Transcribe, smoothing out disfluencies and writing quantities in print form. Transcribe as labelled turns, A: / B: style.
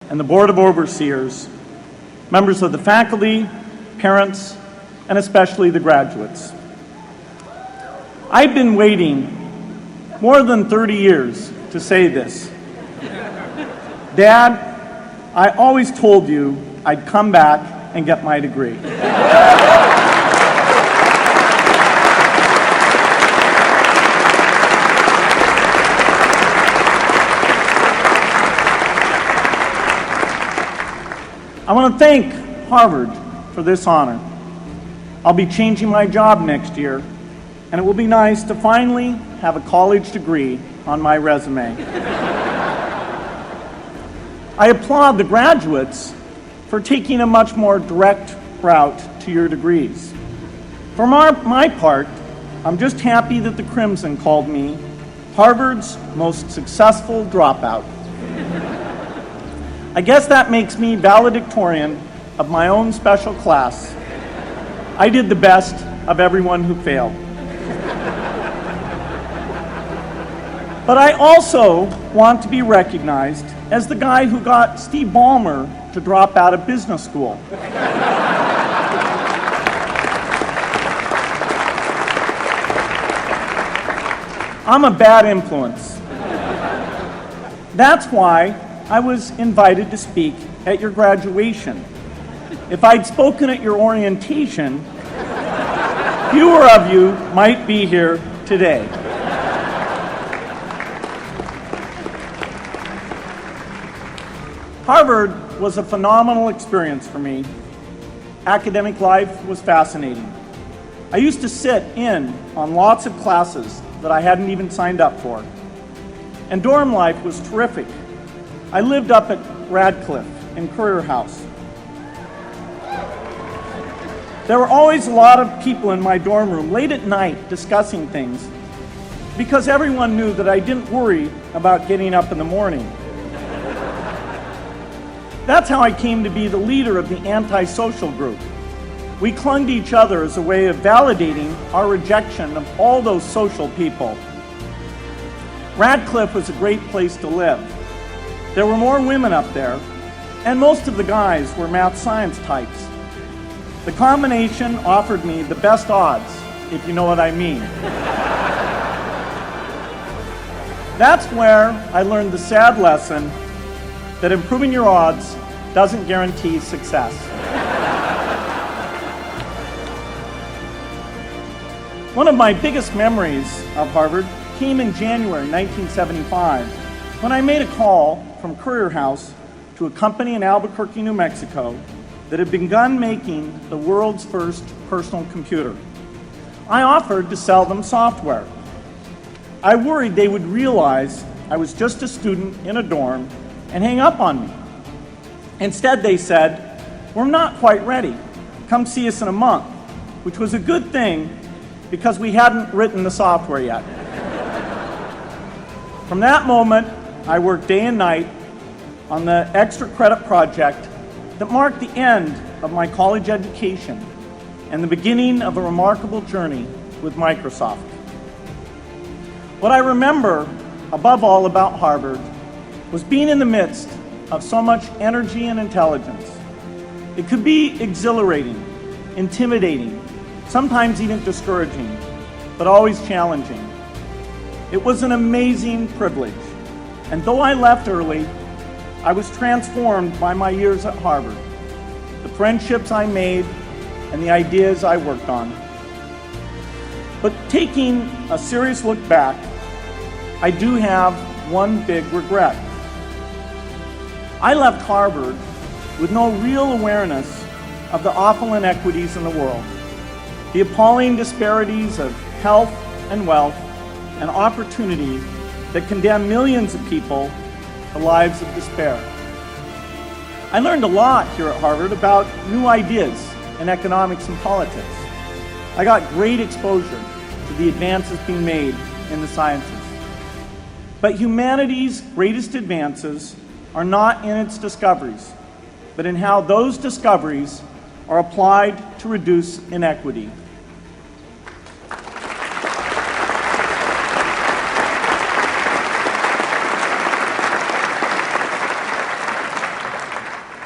A: and the Board of Overseers, members of the faculty, parents, and especially the graduates. I've been waiting more than 30 years to say this. Dad, I always told you I'd come back and get my degree. I want to thank Harvard for this honor. I'll be changing my job next year, and it will be nice to finally have a college degree on my resume. I applaud the graduates for taking a much more direct route to your degrees. For my part, I'm just happy that the Crimson called me Harvard's most successful dropout. I guess that makes me valedictorian of my own special class. I did the best of everyone who failed. But I also want to be recognized as the guy who got Steve Ballmer to drop out of business school. I'm a bad influence. That's why I was invited to speak at your graduation. If I'd spoken at your orientation, fewer of you might be here today. Harvard was a phenomenal experience for me. Academic life was fascinating. I used to sit in on lots of classes that I hadn't even signed up for. And dorm life was terrific. I lived up at Radcliffe in Currier House. There were always a lot of people in my dorm room late at night discussing things because everyone knew that I didn't worry about getting up in the morning. That's how I came to be the leader of the antisocial group. We clung to each other as a way of validating our rejection of all those social people. Radcliffe was a great place to live. There were more women up there, and most of the guys were math science types. The combination offered me the best odds, if you know what I mean. That's where I learned the sad lesson that improving your odds doesn't guarantee success. One of my biggest memories of Harvard came in January 1975 when I made a call from Currier House to a company in Albuquerque, New Mexico that had begun making the world's first personal computer. I offered to sell them software. I worried they would realize I was just a student in a dorm and hang up on me. Instead, they said, "We're not quite ready. Come see us in a month," which was a good thing because we hadn't written the software yet. From that moment, I worked day and night on the extra credit project that marked the end of my college education and the beginning of a remarkable journey with Microsoft. What I remember above all about Harvard was being in the midst of so much energy and intelligence. It could be exhilarating, intimidating, sometimes even discouraging, but always challenging. It was an amazing privilege, and though I left early, I was transformed by my years at Harvard, the friendships I made, and the ideas I worked on. But taking a serious look back, I do have one big regret. I left Harvard with no real awareness of the awful inequities in the world, the appalling disparities of health and wealth and opportunity that condemn millions of people to lives of despair. I learned a lot here at Harvard about new ideas in economics and politics. I got great exposure to the advances being made in the sciences. But humanity's greatest advances are not in its discoveries, but in how those discoveries are applied to reduce inequity.